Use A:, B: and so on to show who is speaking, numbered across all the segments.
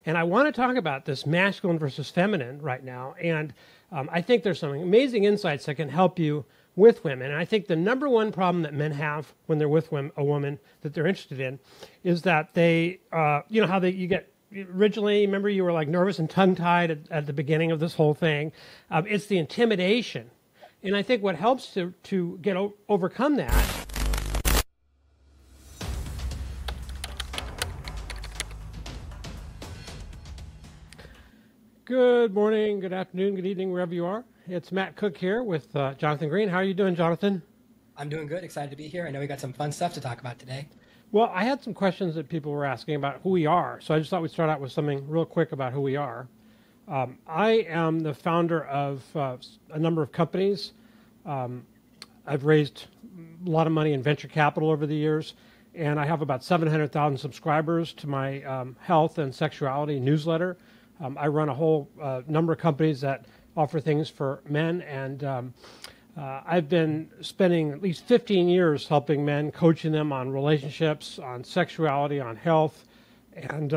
A: And I want to talk about this masculine versus feminine right now. And I think there's some amazing insights that can help you with women. And I think the number one problem that men have when they're with a woman that they're interested in is that they, you know, how you get originally, remember you were like nervous and tongue-tied at the beginning of this whole thing. It's the intimidation. And I think what helps to overcome that. Good morning, good afternoon, good evening, wherever you are. It's Matt Cook here with Jonathan Green. How are you doing, Jonathan?
B: I'm doing good. Excited to be here. I know we got some fun stuff to talk about today.
A: Well, I had some questions that people were asking about who we are. So I just thought we'd start out with something real quick about who we are. I am the founder of a number of companies. I've raised a lot of money in venture capital over the years, and I have about 700,000 subscribers to my health and sexuality newsletter. I run a whole number of companies that offer things for men, and I've been spending at least 15 years helping men, coaching them on relationships, on sexuality, on health. And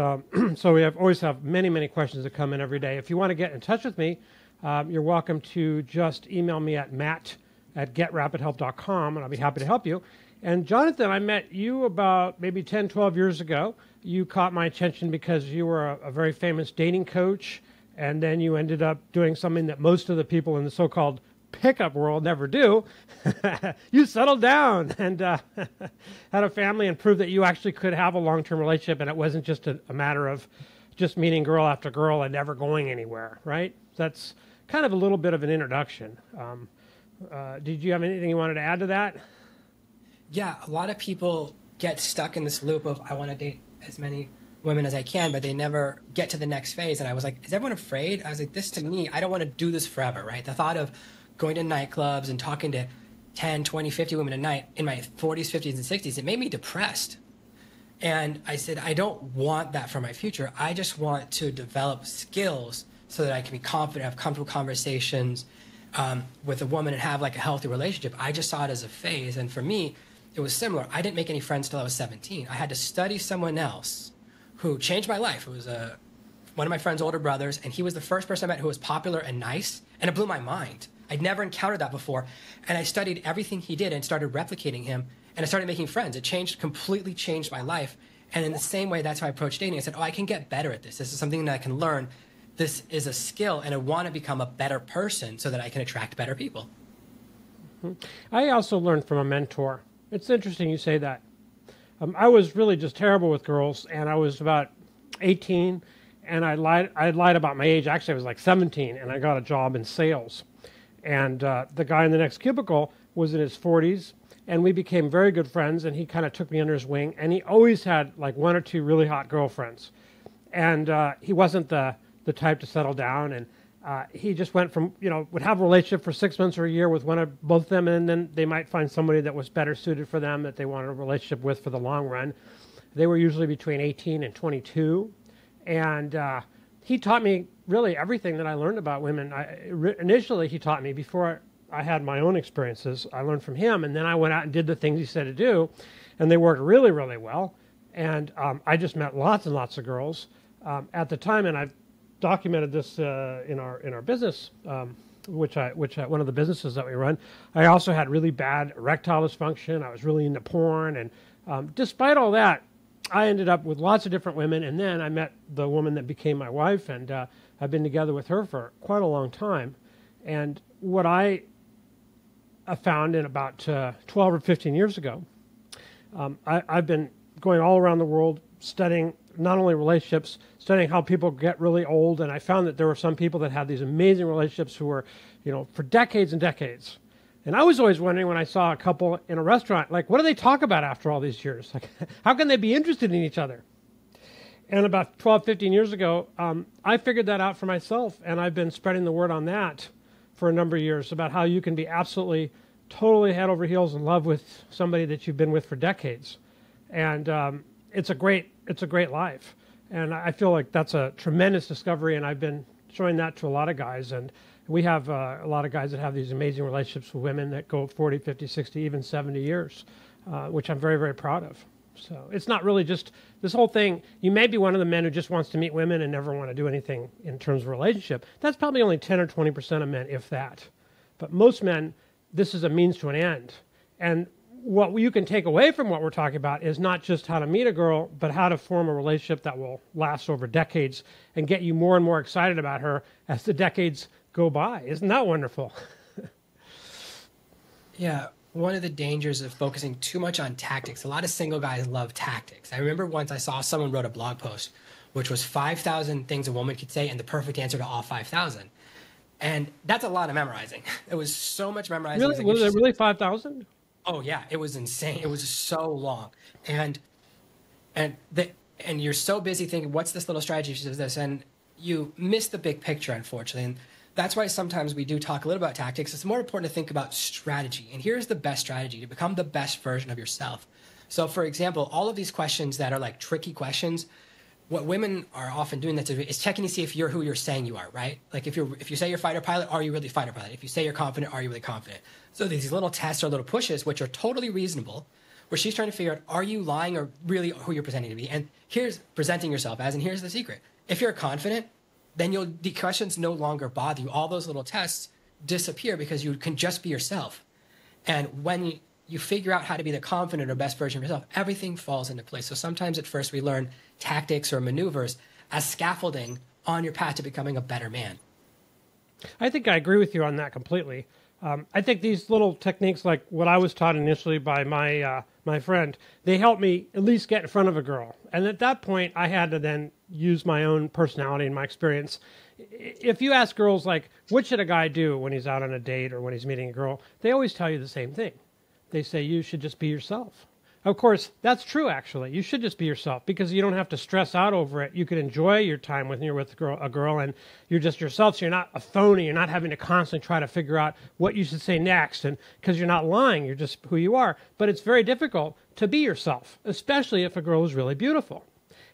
A: so we always have many, many questions that come in every day. If you want to get in touch with me, you're welcome to just email me at matt@getrapidhelp.com, and I'll be happy to help you. And Jonathan, I met you about maybe 10, 12 years ago. You caught my attention because you were a very famous dating coach, and then you ended up doing something that most of the people in the so-called pickup world never do. You settled down and had a family and proved that you actually could have a long-term relationship, and it wasn't just a matter of just meeting girl after girl and never going anywhere, right? That's kind of a little bit of an introduction. Did you have anything you wanted to add to that?
B: Yeah, a lot of people get stuck in this loop of I want to date as many women as I can, but they never get to the next phase. And I was like, is everyone afraid? I was like, this to me, I don't want to do this forever, right? The thought of going to nightclubs and talking to 10, 20, 50 women a night in my 40s, 50s, and 60s, it made me depressed. And I said, I don't want that for my future. I just want to develop skills so that I can be confident, have comfortable conversations with a woman and have like a healthy relationship. I just saw it as a phase. And for me, it was similar. I didn't make any friends till I was 17. I had to study someone else who changed my life. It was one of my friend's older brothers, and he was the first person I met who was popular and nice, and it blew my mind. I'd never encountered that before, and I studied everything he did and started replicating him, and I started making friends. It completely changed my life, and in the same way, that's how I approached dating. I said, oh, I can get better at this. This is something that I can learn. This is a skill, and I want to become a better person so that I can attract better people.
A: I also learned from a mentor. It's interesting you say that. I was really just terrible with girls, and I was about 18, and I lied about my age. Actually, I was like 17, and I got a job in sales. And the guy in the next cubicle was in his 40s, and we became very good friends, and he kind of took me under his wing, and he always had like one or two really hot girlfriends. And he wasn't the type to settle down, and he just went from, would have a relationship for 6 months or a year with one of both of them, and then they might find somebody that was better suited for them that they wanted a relationship with for the long run. They were usually between 18 and 22. And he taught me really everything that I learned about women. Initially, he taught me before I had my own experiences. I learned from him, and then I went out and did the things he said to do, and they worked really, really well. And I just met lots and lots of girls at the time, and I've documented this in our business, which one of the businesses that we run. I also had really bad erectile dysfunction. I was really into porn, and despite all that, I ended up with lots of different women, and then I met the woman that became my wife, and I've been together with her for quite a long time. And what I found in about 12 or 15 years ago, I've been going all around the world studying not only relationships, studying how people get really old, and I found that there were some people that had these amazing relationships who were, for decades and decades. And I was always wondering when I saw a couple in a restaurant, like, what do they talk about after all these years? Like, how can they be interested in each other? And about 12, 15 years ago, I figured that out for myself, and I've been spreading the word on that for a number of years about how you can be absolutely, totally head over heels in love with somebody that you've been with for decades. And it's a great life. And I feel like that's a tremendous discovery, and I've been showing that to a lot of guys. And we have a lot of guys that have these amazing relationships with women that go 40, 50, 60, even 70 years, which I'm very, very proud of. So it's not really just this whole thing. You may be one of the men who just wants to meet women and never want to do anything in terms of relationship. That's probably only 10 or 20% of men, if that. But most men, this is a means to an end. And what you can take away from what we're talking about is not just how to meet a girl, but how to form a relationship that will last over decades and get you more and more excited about her as the decades go by. Isn't that wonderful?
B: Yeah. One of the dangers of focusing too much on tactics, a lot of single guys love tactics. I remember once I saw someone wrote a blog post, which was 5,000 things a woman could say and the perfect answer to all 5,000. And that's a lot of memorizing. It was so much memorizing.
A: Really? Was it really 5,000?
B: Oh yeah, it was insane. It was so long. And you're so busy thinking, what's this little strategy to this? And you miss the big picture, unfortunately. And that's why sometimes we do talk a little about tactics. It's more important to think about strategy. And here's the best strategy to become the best version of yourself. So for example, all of these questions that are like tricky questions, what women are often doing is checking to see if you're who you're saying you are, right? Like if you say you're fighter pilot, are you really fighter pilot? If you say you're confident, are you really confident? So these little tests or little pushes, which are totally reasonable, where she's trying to figure out, are you lying or really who you're pretending to be? And here's presenting yourself as, and here's the secret. If you're confident, then the questions no longer bother you. All those little tests disappear because you can just be yourself. And when you figure out how to be the confident or best version of yourself, everything falls into place. So sometimes at first we learn tactics or maneuvers as scaffolding on your path to becoming a better man.
A: I think I agree with you on that completely. I think these little techniques, like what I was taught initially by my friend, they helped me at least get in front of a girl. And at that point, I had to then use my own personality and my experience. If you ask girls, like, what should a guy do when he's out on a date or when he's meeting a girl, they always tell you the same thing. They say you should just be yourself. Of course, that's true, actually. You should just be yourself because you don't have to stress out over it. You can enjoy your time when you're with a girl and you're just yourself, so you're not a phony. You're not having to constantly try to figure out what you should say next, and because you're not lying, you're just who you are. But it's very difficult to be yourself, especially if a girl is really beautiful.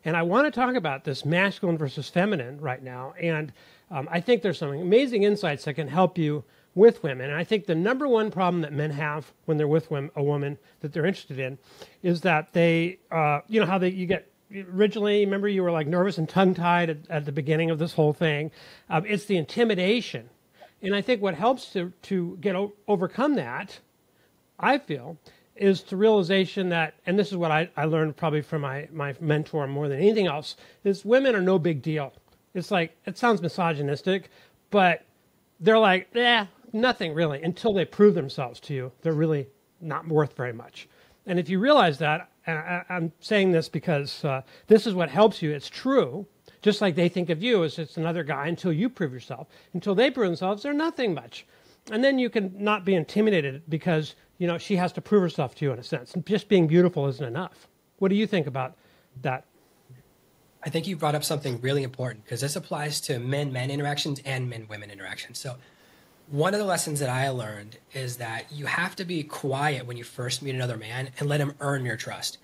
A: And I want to talk about this masculine versus feminine right now, and I think there's some amazing insights that can help you with women. And I think the number one problem that men have when they're with a woman that they're interested in is that they, you know, how you get originally, remember you were like nervous and tongue-tied at the beginning of this whole thing. It's the intimidation. And I think what helps to overcome that, I feel, is the realization that, and this is what I learned probably from my mentor more than anything else, is women are no big deal. It's like, it sounds misogynistic, but they're like, nothing really, until they prove themselves to you. They're really not worth very much. And if you realize that, I'm saying this because this is what helps you. It's true. Just like they think of you as just another guy until you prove yourself. Until they prove themselves, they're nothing much. And then you can not be intimidated because, you know, she has to prove herself to you in a sense. And just being beautiful isn't enough. What do you think about that?
B: I think you brought up something really important because this applies to men-men interactions and men-women interactions. So one of the lessons that I learned is that you have to be quiet when you first meet another man and let him earn your trust.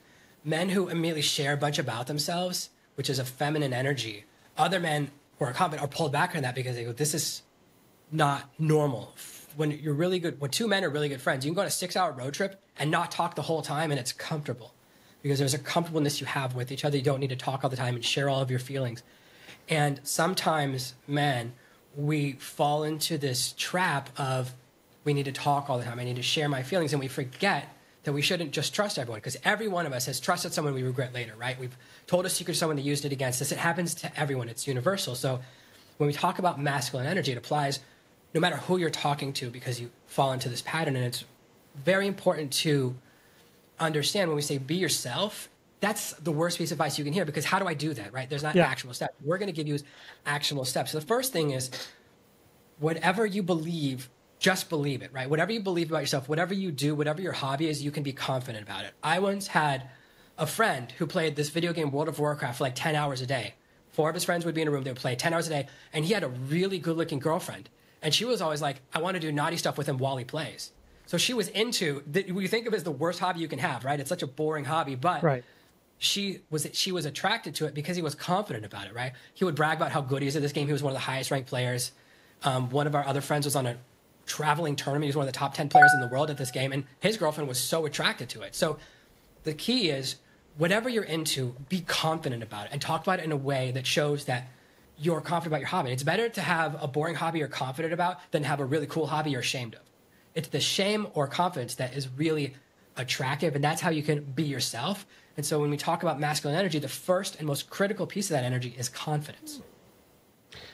B: Men who immediately share a bunch about themselves, which is a feminine energy, other men who are confident are pulled back on that because they go, this is not normal. When you're really good, when two men are really good friends, you can go on a 6-hour road trip and not talk the whole time and it's comfortable because there's a comfortableness you have with each other. You don't need to talk all the time and share all of your feelings. And sometimes men, we fall into this trap of we need to talk all the time. I need to share my feelings. And we forget that we shouldn't just trust everyone because every one of us has trusted someone we regret later, right? We've told a secret to someone that used it against us. It happens to everyone. It's universal. So when we talk about masculine energy, it applies no matter who you're talking to because you fall into this pattern. And it's very important to understand when we say be yourself, that's the worst piece of advice you can hear because how do I do that, right? There's not actionable steps. We're going to give you actionable steps. So the first thing is whatever you believe, just believe it, right? Whatever you believe about yourself, whatever you do, whatever your hobby is, you can be confident about it. I once had a friend who played this video game World of Warcraft for like 10 hours a day. 4 of his friends would be in a room. They would play 10 hours a day. And he had a really good-looking girlfriend. And she was always like, I want to do naughty stuff with him while he plays. So she was into, we think of it as the worst hobby you can have, right? It's such a boring hobby, but
A: right.
B: She was attracted to it because he was confident about it, right? He would brag about how good he is at this game. He was one of the highest ranked players. One of our other friends was on a traveling tournament. He was one of the top 10 players in the world at this game. And his girlfriend was so attracted to it. So the key is whatever you're into, be confident about it and talk about it in a way that shows that you're confident about your hobby. It's better to have a boring hobby you're confident about than have a really cool hobby you're ashamed of. It's the shame or confidence that is really attractive, and that's how you can be yourself. And so when we talk about masculine energy, the first and most critical piece of that energy is confidence.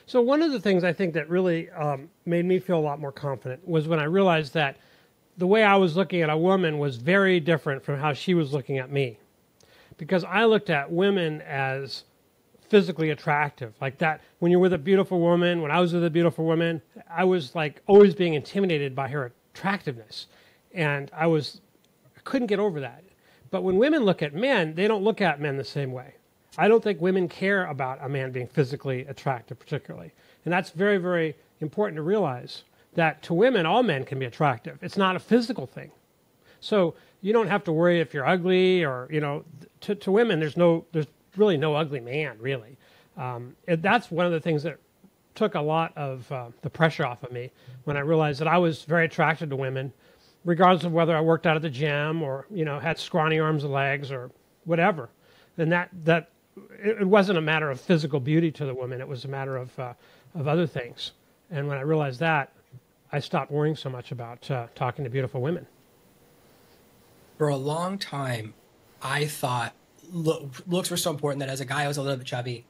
A: So one of the things I think that really made me feel a lot more confident was when I realized that the way I was looking at a woman was very different from how she was looking at me. Because I looked at women as physically attractive. Like that, when you're with a beautiful woman, when I was with a beautiful woman, I was like always being intimidated by her attractiveness. And I couldn't get over that. But when women look at men, they don't look at men the same way. I don't think women care about a man being physically attractive particularly. And that's very, very important to realize that to women, all men can be attractive. It's not a physical thing. So you don't have to worry if you're ugly or, you know, to women, there's really no ugly man, really. That's one of the things that took a lot of the pressure off of me when I realized that I was very attracted to women, regardless of whether I worked out at the gym or, you know, had scrawny arms and legs or whatever. And that it wasn't a matter of physical beauty to the woman. It was a matter of other things. And when I realized that, I stopped worrying so much about talking to beautiful women.
B: For a long time, I thought looks were so important that as a guy I was a little bit chubby.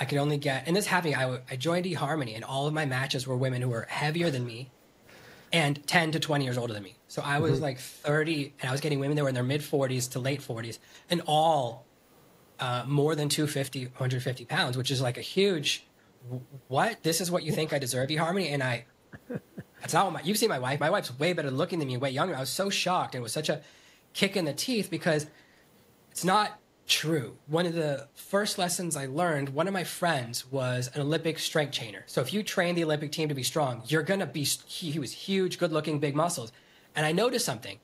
B: I could only get, and this happened, I joined eHarmony, and all of my matches were women who were heavier than me and 10 to 20 years older than me. So I was like 30, and I was getting women that were in their mid-40s to late 40s, and all more than 250, 150 pounds, which is like a huge, what? This is what you think I deserve, eHarmony? And that's not what you've seen my wife. My wife's way better looking than me, way younger. I was so shocked, and it was such a kick in the teeth because it's not true. One of the first lessons I learned, one of my friends was an Olympic strength trainer. So if you train the Olympic team to be strong, you're going to be, he was huge, good looking, big muscles. And I noticed something.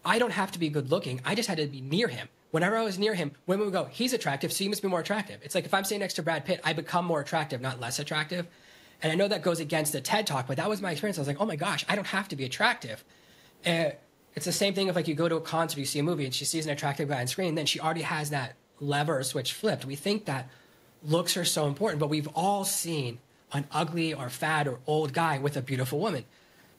B: I don't have to be good looking. I just had to be near him. Whenever I was near him, women would go, he's attractive, so you must be more attractive. It's like if I'm sitting next to Brad Pitt, I become more attractive, not less attractive. And I know that goes against the TED Talk, but that was my experience. I was like, oh my gosh, I don't have to be attractive. It's the same thing if like you go to a concert, you see a movie, and she sees an attractive guy on screen, then she already has that lever or switch flipped. We think that looks are so important, but we've all seen an ugly or fat or old guy with a beautiful woman.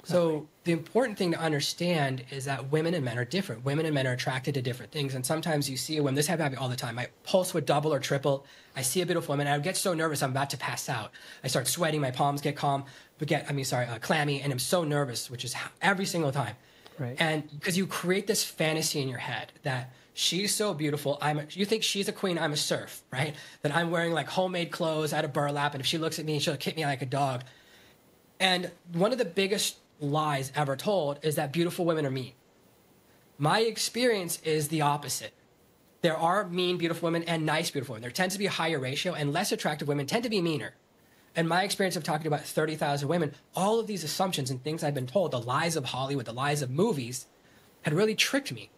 B: So the important thing to understand is that women and men are different. Women and men are attracted to different things. And sometimes you see a woman, this happens to me all the time. My pulse would double or triple. I see a beautiful woman, and I would get so nervous I'm about to pass out. I start sweating, my palms get clammy, and I'm so nervous, which is every single time.
A: Right.
B: And because you create this fantasy in your head that she's so beautiful, you think she's a queen, I'm a serf, right? That I'm wearing like homemade clothes out of burlap, and if she looks at me, she'll kick me like a dog. And one of the biggest lies ever told is that beautiful women are mean. My experience is the opposite. There are mean, beautiful women and nice, beautiful women. There tends to be a higher ratio, and less attractive women tend to be meaner. And my experience of talking to about 30,000 women, all of these assumptions and things I've been told, the lies of Hollywood, the lies of movies, had really tricked me.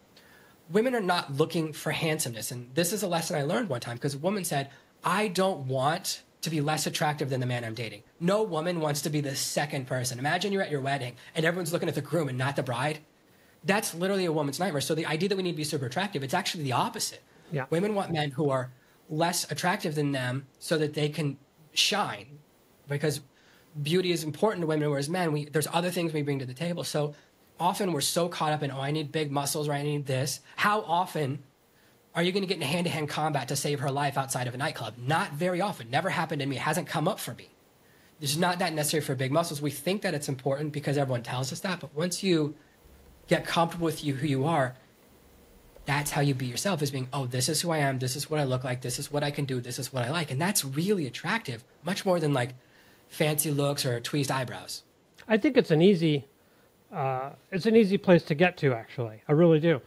B: Women are not looking for handsomeness. And this is a lesson I learned one time because a woman said, I don't want to be less attractive than the man I'm dating. No woman wants to be the second person. Imagine you're at your wedding and everyone's looking at the groom and not the bride. That's literally a woman's nightmare. So the idea that we need to be super attractive, it's actually the opposite.
A: Yeah.
B: Women want men who are less attractive than them so that they can shine, because beauty is important to women, whereas men, there's other things we bring to the table. So often we're so caught up in, oh, I need big muscles, or I need this. How often are you going to get in hand-to-hand combat to save her life outside of a nightclub? Not very often. Never happened to me. It hasn't come up for me. It's not that necessary for big muscles. We think that it's important because everyone tells us that, but once you get comfortable with who you are, that's how you be yourself, is being, oh, this is who I am, this is what I look like, this is what I can do, this is what I like. And that's really attractive, much more than like fancy looks or tweezed eyebrows.
A: I think it's an easy place to get to, actually. I really do.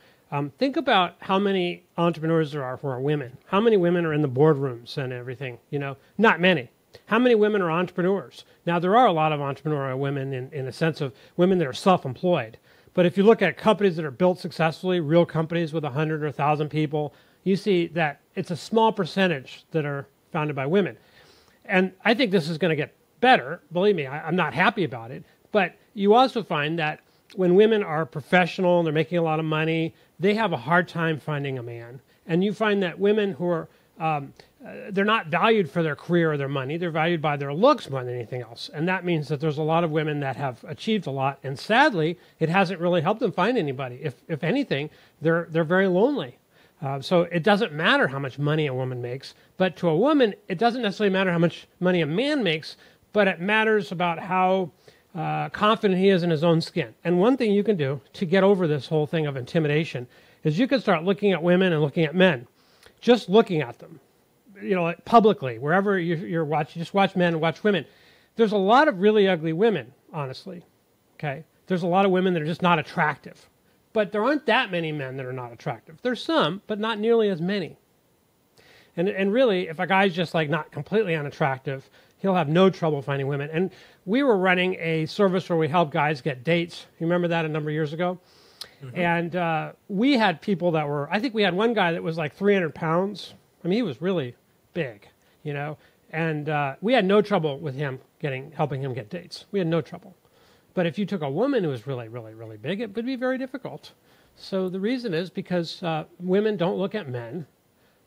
A: Think about how many entrepreneurs there are who are women. How many women are in the boardrooms and everything? You know, not many. How many women are entrepreneurs? Now, there are a lot of entrepreneurial women in a sense of women that are self-employed. But if you look at companies that are built successfully, real companies with 100 or 1,000 people, you see that it's a small percentage that are founded by women. And I think this is going to get better. Believe me, I'm not happy about it. But you also find that when women are professional and they're making a lot of money, they have a hard time finding a man. And you find that women who are, they're not valued for their career or their money. They're valued by their looks more than anything else. And that means that there's a lot of women that have achieved a lot. And sadly, it hasn't really helped them find anybody. If anything, they're very lonely. So it doesn't matter how much money a woman makes. But to a woman, it doesn't necessarily matter how much money a man makes, but it matters about how confident he is in his own skin. And one thing you can do to get over this whole thing of intimidation is you can start looking at women and looking at men. Just looking at them, publicly, wherever you're watching, just watch men and watch women. There's a lot of really ugly women, honestly, okay? There's a lot of women that are just not attractive. But there aren't that many men that are not attractive. There's some, but not nearly as many. And really, if a guy's just like not completely unattractive, he'll have no trouble finding women. And we were running a service where we help guys get dates. You remember that a number of years ago? Mm-hmm. And we had people that were, I think we had one guy that was like 300 pounds. I mean, he was really big, and we had no trouble with him helping him get dates. We had no trouble. But if you took a woman who was really, really, really big, it would be very difficult. So the reason is because women don't look at men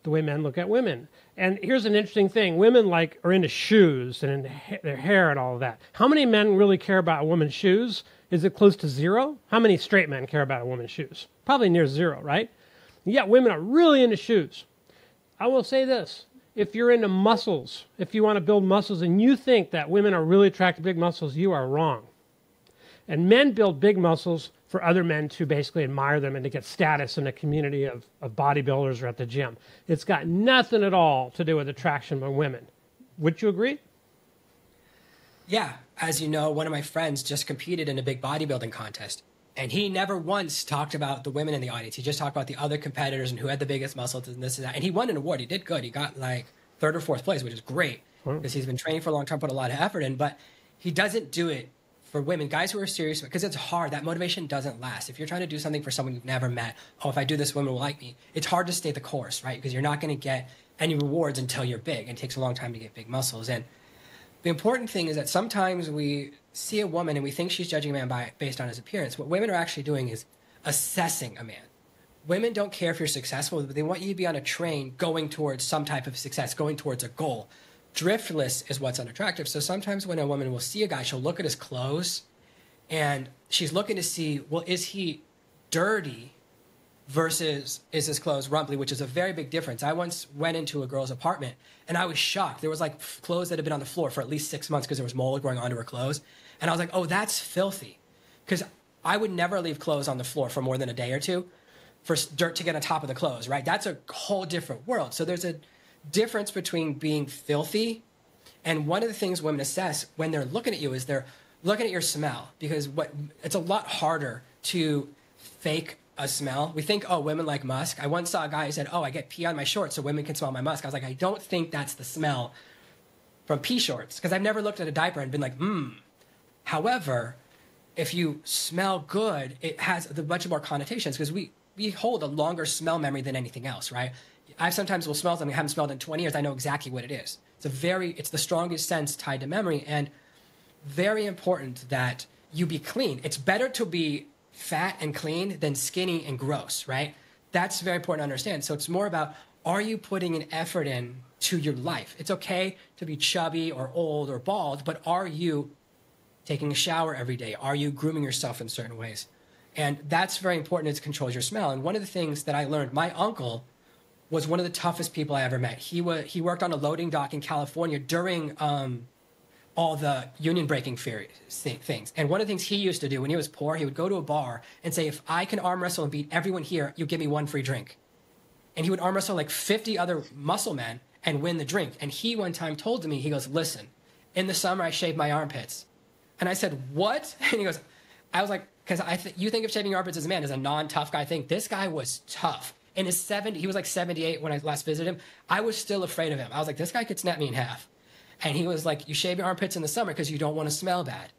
A: the way men look at women. And here's an interesting thing. Women are into shoes and into their hair and all of that. How many men really care about a woman's shoes? Is it close to zero? How many straight men care about a woman's shoes? Probably near zero, right? Yet women are really into shoes. I will say this. If you're into muscles, if you want to build muscles and you think that women are really attracted to big muscles, you are wrong. And men build big muscles for other men to basically admire them and to get status in a community of bodybuilders or at the gym. It's got nothing at all to do with attraction by women. Would you agree?
B: Yeah. As you know, one of my friends just competed in a big bodybuilding contest. And he never once talked about the women in the audience. He just talked about the other competitors and who had the biggest muscles and this and that. And he won an award. He did good. He got like 3rd or 4th place, which is great because he's been training for a long time, put a lot of effort in. But he doesn't do it for women, guys who are serious, because it's hard. That motivation doesn't last. If you're trying to do something for someone you've never met, if I do this, women will like me. It's hard to stay the course, right? Because you're not going to get any rewards until you're big. And it takes a long time to get big muscles. And the important thing is that sometimes we see a woman and we think she's judging a man based on his appearance. What women are actually doing is assessing a man. Women don't care if you're successful, but they want you to be on a train going towards some type of success, going towards a goal. Driftless is what's unattractive. So sometimes when a woman will see a guy, she'll look at his clothes and she's looking to see, well, is he dirty versus is his clothes rumply, which is a very big difference. I once went into a girl's apartment and I was shocked. There was like clothes that had been on the floor for at least 6 months because there was mold growing onto her clothes. And I was like, oh, that's filthy. Because I would never leave clothes on the floor for more than a day or two for dirt to get on top of the clothes, right? That's a whole different world. So there's a difference between being filthy, and one of the things women assess when they're looking at you is they're looking at your smell, because it's a lot harder to fake a smell. We think, oh, women like musk. I once saw a guy who said, oh, I get pee on my shorts so women can smell my musk. I was like, I don't think that's the smell from pee shorts, because I've never looked at a diaper and been like, However, if you smell good, it has a bunch of more connotations, because we hold a longer smell memory than anything else, right? I sometimes will smell something I haven't smelled in 20 years. I know exactly what it is. It's the strongest sense tied to memory, and very important that you be clean. It's better to be fat and clean than skinny and gross, right? That's very important to understand. So it's more about, are you putting an effort in to your life? It's okay to be chubby or old or bald, but are you taking a shower every day? Are you grooming yourself in certain ways? And that's very important. It controls your smell. And one of the things that I learned, my uncle was one of the toughest people I ever met. He worked on a loading dock in California during all the union breaking things. And one of the things he used to do when he was poor, he would go to a bar and say, if I can arm wrestle and beat everyone here, you give me one free drink. And he would arm wrestle like 50 other muscle men and win the drink. And he one time told me, he goes, listen, in the summer I shave my armpits. And I said, what? And he goes, I was like, because you think of shaving your armpits as a man, as a non-tough guy thing. This guy was tough. In his 70s, he was like 78 when I last visited him. I was still afraid of him. I was like, this guy could snap me in half. And he was like, you shave your armpits in the summer because you don't want to smell bad.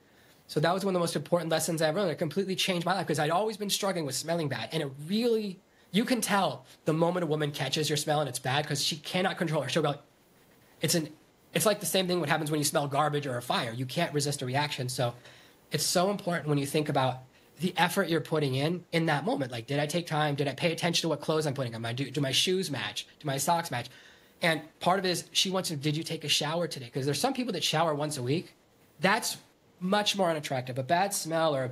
B: So that was one of the most important lessons I ever learned. It completely changed my life because I'd always been struggling with smelling bad. And it really, you can tell the moment a woman catches your smell and it's bad because she cannot control her. She'll go, it's like the same thing what happens when you smell garbage or a fire. You can't resist a reaction. So it's so important when you think about the effort you're putting in that moment. Like, did I take time? Did I pay attention to what clothes I'm putting on? Do my shoes match? Do my socks match? And part of it is she wants to, did you take a shower today? Because there's some people that shower once a week. That's much more unattractive. A bad smell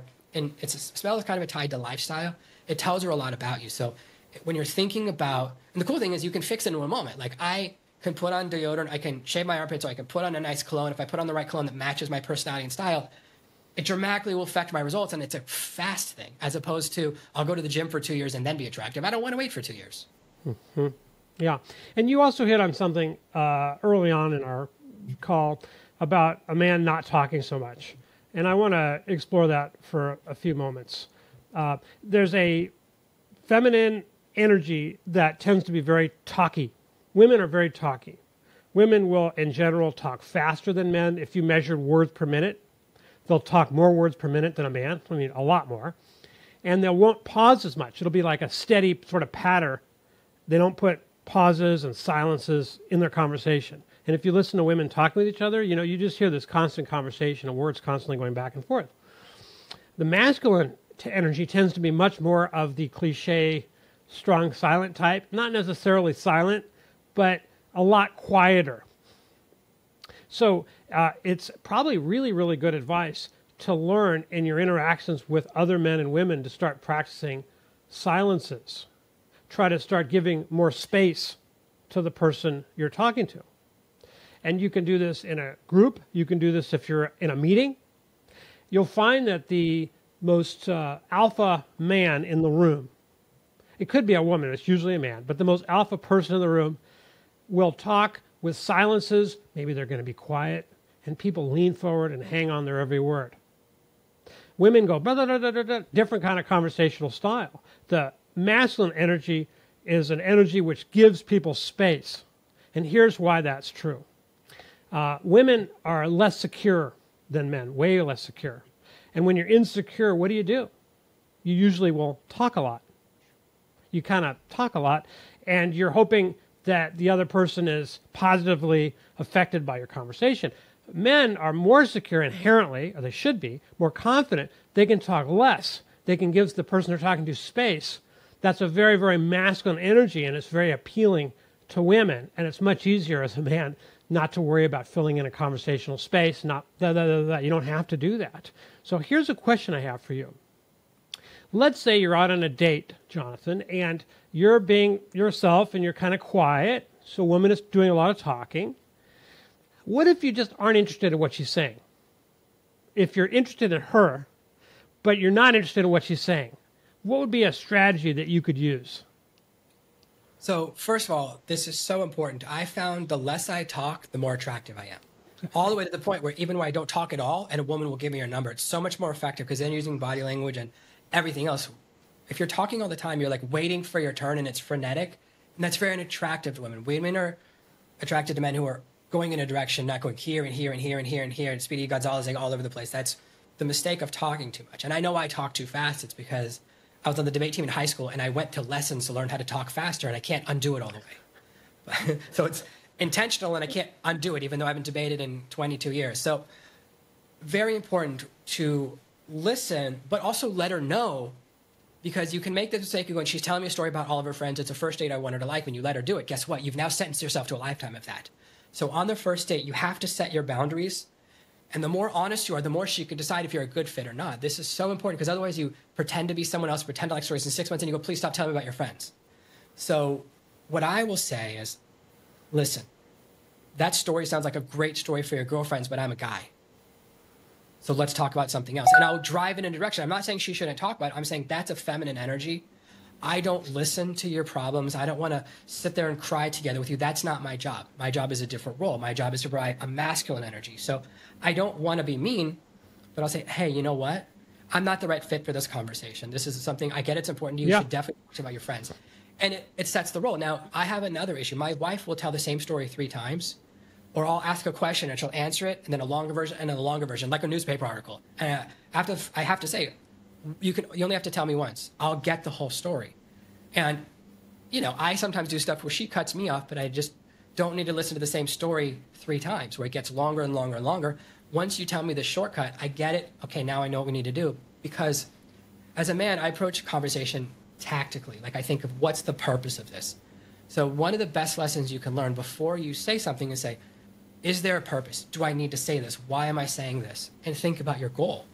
B: smell is kind of tied to lifestyle. It tells her a lot about you. So when you're thinking about, and the cool thing is you can fix it in one moment. Like, I can put on deodorant, I can shave my armpits, so I can put on a nice cologne. If I put on the right cologne that matches my personality and style, it dramatically will affect my results, and it's a fast thing, as opposed to I'll go to the gym for 2 years and then be attractive. I don't want to wait for 2 years.
A: Mm-hmm. Yeah. And you also hit on something early on in our call about a man not talking so much. And I want to explore that for a few moments. There's a feminine energy that tends to be very talky. Women are very talky. Women will, in general, talk faster than men. If you measured words per minute, they'll talk more words per minute than a man. I mean, a lot more. And they won't pause as much. It'll be like a steady sort of patter. They don't put pauses and silences in their conversation. And if you listen to women talking with each other, you just hear this constant conversation of words constantly going back and forth. The masculine energy tends to be much more of the cliche, strong, silent type. Not necessarily silent, but a lot quieter. So it's probably really, really good advice to learn in your interactions with other men and women to start practicing silences. Try to start giving more space to the person you're talking to. And you can do this in a group. You can do this if you're in a meeting. You'll find that the most alpha man in the room, it could be a woman, it's usually a man, but the most alpha person in the room will talk with silences. Maybe they're going to be quiet, and people lean forward and hang on their every word. Women go, blah, blah, blah, blah, blah, different kind of conversational style. The masculine energy is an energy which gives people space. And here's why that's true. Women are less secure than men, way less secure. And when you're insecure, what do? You usually will talk a lot. You kind of talk a lot, and you're hoping that the other person is positively affected by your conversation. Men are more secure inherently, or they should be, more confident. They can talk less. They can give the person they're talking to space. That's a very, very masculine energy, and it's very appealing to women. And it's much easier as a man not to worry about filling in a conversational space. You don't have to do that. So here's a question I have for you. Let's say you're out on a date, Jonathan, and you're being yourself and you're kind of quiet. So a woman is doing a lot of talking. What if you just aren't interested in what she's saying? If you're interested in her, but you're not interested in what she's saying, what would be a strategy that you could use?
B: So first of all, this is so important. I found the less I talk, the more attractive I am. All the way to the point where even when I don't talk at all and a woman will give me her number, it's so much more effective because then using body language and everything else. If you're talking all the time, you're like waiting for your turn and it's frenetic. And that's very unattractive to women. Women are attracted to men who are going in a direction, not going here and here and here and here and here, and Speedy Gonzalezing all over the place. That's the mistake of talking too much. And I know I talk too fast. It's because I was on the debate team in high school and I went to lessons to learn how to talk faster, and I can't undo it all the way. So it's intentional and I can't undo it, even though I haven't debated in 22 years. So very important to listen, but also let her know, because you can make the mistake of going, she's telling me a story about all of her friends. It's a first date I want her to like. When you let her do it, guess what? You've now sentenced yourself to a lifetime of that. So on the first date, you have to set your boundaries. And the more honest you are, the more she can decide if you're a good fit or not. This is so important because otherwise you pretend to be someone else, pretend to like stories, and 6 months in you go, please stop telling me about your friends. So what I will say is, listen, that story sounds like a great story for your girlfriends, but I'm a guy. So let's talk about something else. And I'll drive in a direction. I'm not saying she shouldn't talk about it. I'm saying that's a feminine energy. I don't listen to your problems. I don't want to sit there and cry together with you. That's not my job. My job is a different role. My job is to provide a masculine energy. So I don't want to be mean, but I'll say, hey, you know what? I'm not the right fit for this conversation. This is something, I get it's important to you. You should definitely talk about your friends. And it sets the role. Now, I have another issue. My wife will tell the same story 3 times, or I'll ask a question and she'll answer it, and then a longer version, and then a longer version, like a newspaper article. And I have to say, you only have to tell me once. I'll get the whole story. And, I sometimes do stuff where she cuts me off, but I just don't need to listen to the same story 3 times, where it gets longer and longer and longer. Once you tell me the shortcut, I get it. Okay, now I know what we need to do. Because As a man, I approach conversation tactically. Like I think of what's the purpose of this. So one of the best lessons you can learn before you say something is say, is there a purpose? Do I need to say this? Why am I saying this? And think about your goal.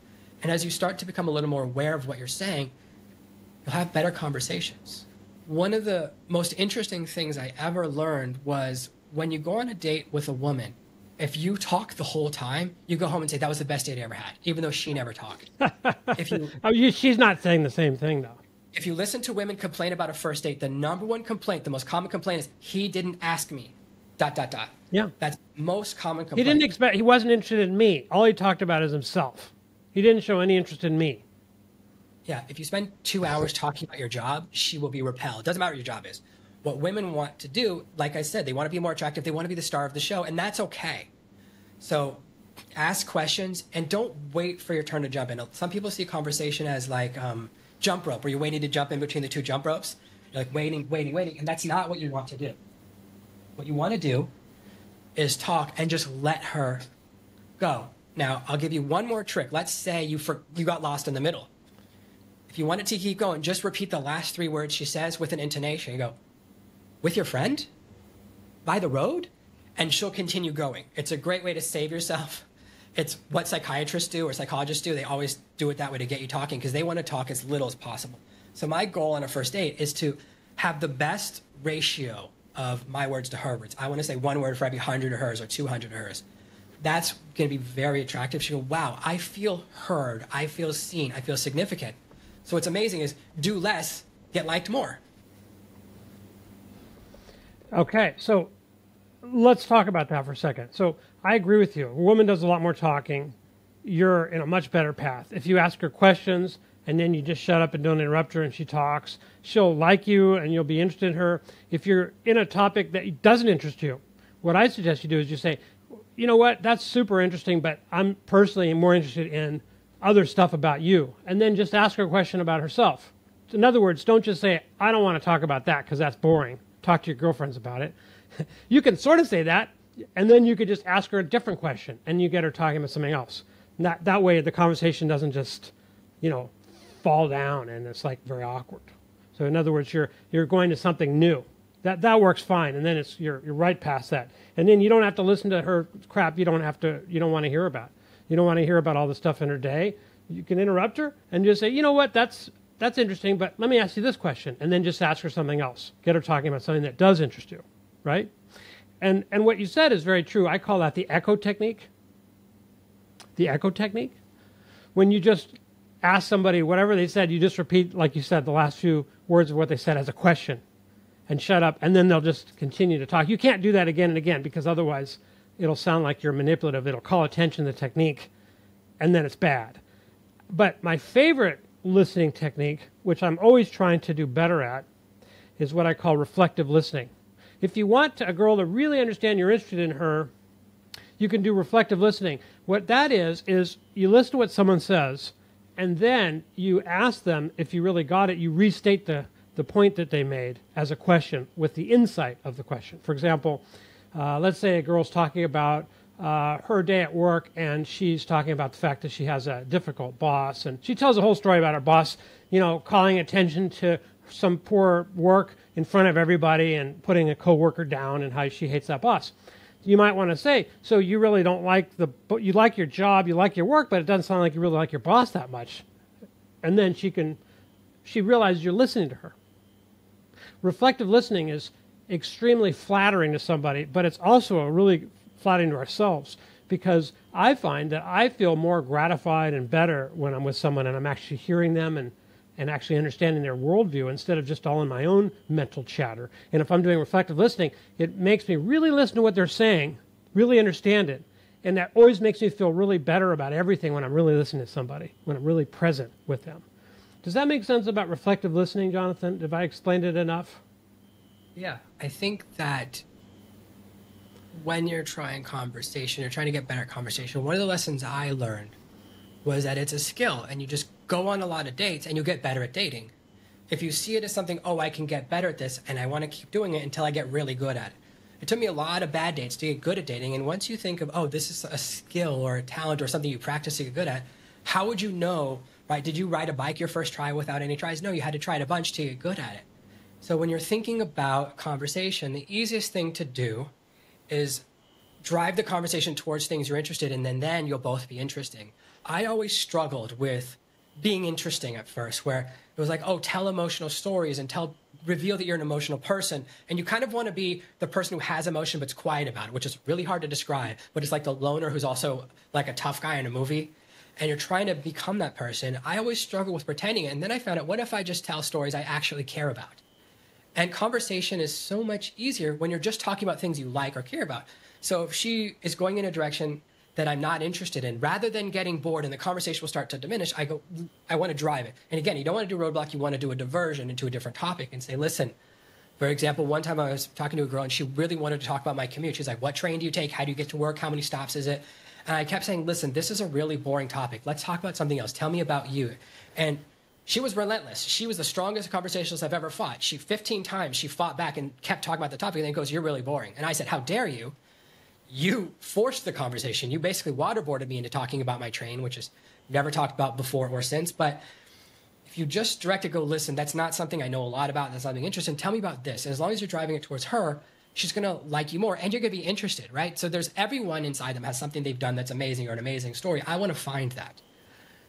B: And as you start to become a little more aware of what you're saying, you'll have better conversations. One of the most interesting things I ever learned was when you go on a date with a woman, if you talk the whole time, you go home and say, that was the best date I ever had, even though she never talked.
A: She's not saying the same thing, though.
B: If you listen to women complain about a first date, the number one complaint, the most common complaint is, he didn't ask me, ...
A: Yeah.
B: That's most common complaint.
A: He wasn't interested in me. All he talked about is himself. He didn't show any interest in me.
B: Yeah, if you spend 2 hours talking about your job, she will be repelled. Doesn't matter what your job is. What women want to do, like I said, they want to be more attractive. They want to be the star of the show, and that's okay. So ask questions and don't wait for your turn to jump in. Some people see conversation as like jump rope, where you're waiting to jump in between the two jump ropes. You're like waiting, and that's not what you want to do. What you want to do is talk and just let her go. Now, I'll give you one more trick. Let's say you got lost in the middle. If you want it to keep going, just repeat the last 3 words she says with an intonation. You go, with your friend? By the road? And she'll continue going. It's a great way to save yourself. It's what psychiatrists do or psychologists do. They always do it that way to get you talking because they want to talk as little as possible. So my goal on a first date is to have the best ratio of my words to her words. I want to say 1 word for every 100 of hers or 200 of hers. That's going to be very attractive. She'll go, wow, I feel heard. I feel seen. I feel significant. So what's amazing is do less, get liked more.
A: Okay, so let's talk about that for a second. So I agree with you. A woman does a lot more talking. You're in a much better path. If you ask her questions and then you just shut up and don't interrupt her and she talks, she'll like you and you'll be interested in her. If you're in a topic that doesn't interest you, what I suggest you do is you say, you know what, that's super interesting, but I'm personally more interested in other stuff about you. And then just ask her a question about herself. In other words, don't just say, I don't want to talk about that because that's boring. Talk to your girlfriends about it. You can sort of say that, and then you could just ask her a different question, and you get her talking about something else. And that way, the conversation doesn't just, fall down, and it's like very awkward. So in other words, you're going to something new. That works fine, and then you're right past that. And then you don't have to listen to her crap you don't want to hear about. You don't want to hear about all the stuff in her day. You can interrupt her and just say, you know what, that's interesting, but let me ask you this question, and then just ask her something else. Get her talking about something that does interest you, right? And what you said is very true. I call that the echo technique. The echo technique. When you just ask somebody whatever they said, you just repeat, like you said, the last few words of what they said as a question and shut up, and then they'll just continue to talk. You can't do that again and again because otherwise it'll sound like you're manipulative. It'll call attention to the technique, and then it's bad. But my favorite listening technique, which I'm always trying to do better at, is what I call reflective listening. If you want a girl to really understand you're interested in her, you can do reflective listening. What that is you listen to what someone says, and then you ask them, if you really got it, you restate the point that they made as a question with the insight of the question. For example, let's say a girl's talking about her day at work, and she's talking about the fact that she has a difficult boss, and she tells a whole story about her boss, calling attention to some poor work in front of everybody and putting a coworker down and how she hates that boss. You might want to say, so you really don't like you like your job, you like your work, but it doesn't sound like you really like your boss that much. And then she realizes you're listening to her. Reflective listening is extremely flattering to somebody, but it's also really flattering to ourselves, because I find that I feel more gratified and better when I'm with someone and I'm actually hearing them and actually understanding their worldview instead of just all in my own mental chatter. And if I'm doing reflective listening, it makes me really listen to what they're saying, really understand it. And that always makes me feel really better about everything when I'm really listening to somebody, when I'm really present with them. Does that make sense about reflective listening, Jonathan? Have I explained it enough?
B: Yeah, I think that when you're trying conversation, you're trying to get better at conversation, one of the lessons I learned was that it's a skill, and you just go on a lot of dates and you'll get better at dating. If you see it as something, I can get better at this and I want to keep doing it until I get really good at it. It took me a lot of bad dates to get good at dating, and once you think of, this is a skill or a talent or something you practice to get good at, How would you know, right? Did you ride a bike your first try without any tries? No, you had to try it a bunch to get good at it. So when you're thinking about conversation, the easiest thing to do is drive the conversation towards things you're interested in, and then you'll both be interesting. I always struggled with being interesting at first, where it was like, oh, tell emotional stories and reveal that you're an emotional person. And you kind of want to be the person who has emotion but's quiet about it, which is really hard to describe, but it's like the loner who's also like a tough guy in a movie. And you're trying to become that person. I always struggle with pretending it. And then I found out, what if I just tell stories I actually care about? And conversation is so much easier when you're just talking about things you like or care about. So if she is going in a direction that I'm not interested in, rather than getting bored and the conversation will start to diminish, I go, I want to drive it. And again, you don't want to do roadblock, you want to do a diversion into a different topic and say, listen, for example, one time I was talking to a girl and she really wanted to talk about my commute. She's like, what train do you take? How do you get to work? How many stops is it? And I kept saying, listen, this is a really boring topic. Let's talk about something else. Tell me about you. And she was relentless. She was the strongest conversationalist I've ever fought. 15 times she fought back and kept talking about the topic and then goes, you're really boring. And I said, how dare you? You forced the conversation. You basically waterboarded me into talking about my train, which is never talked about before or since. But if you just direct it, go, listen, that's not something I know a lot about. That's something interesting. Tell me about this. And as long as you're driving it towards her, she's going to like you more and you're going to be interested, right? So there's everyone inside them has something they've done that's amazing or an amazing story. I want to find that.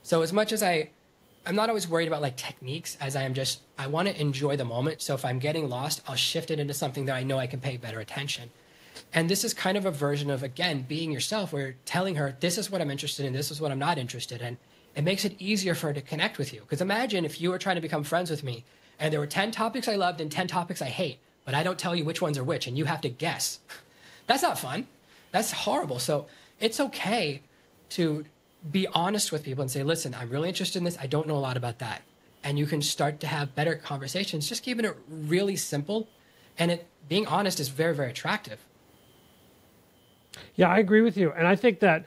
B: So as much as I'm not always worried about like techniques as I am just, I want to enjoy the moment. So if I'm getting lost, I'll shift it into something that I know I can pay better attention. And this is kind of a version of, again, being yourself, where you're telling her, this is what I'm interested in, this is what I'm not interested in. It makes it easier for her to connect with you. Because imagine if you were trying to become friends with me and there were 10 topics I loved and 10 topics I hate, but I don't tell you which ones are which and you have to guess. That's not fun. That's horrible. So it's okay to be honest with people and say, listen, I'm really interested in this. I don't know a lot about that. And you can start to have better conversations, just keeping it really simple. And being honest is very, very attractive.
A: Yeah, I agree with you. And I think that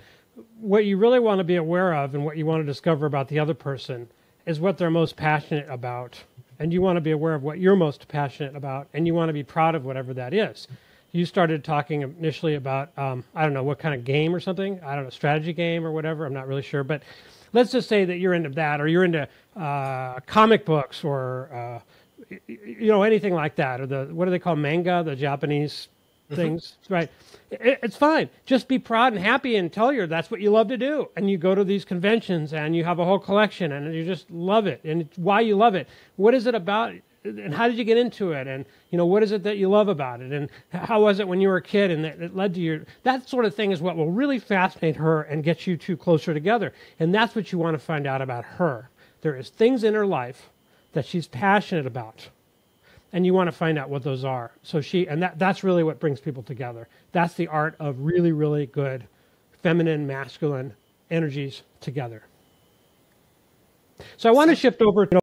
A: what you really want to be aware of and what you want to discover about the other person is what they're most passionate about. And you want to be aware of what you're most passionate about, and you want to be proud of whatever that is. You started talking initially about, I don't know, what kind of game or something. I don't know, strategy game or whatever. I'm not really sure. But let's just say that you're into that, or you're into comic books, or, anything like that. Or what do they call manga, the Japanese things, right? It's fine. Just be proud and happy and tell her that's what you love to do. And you go to these conventions and you have a whole collection and you just love it. And it's why you love it. What is it about? And how did you get into it? And, what is it that you love about it? And how was it when you were a kid? And it led to that sort of thing is what will really fascinate her and get you two closer together. And that's what you want to find out about her. There is things in her life that she's passionate about. And you want to find out what those are. So that's really what brings people together. That's the art of really, really good feminine, masculine energies together. So I want to shift over to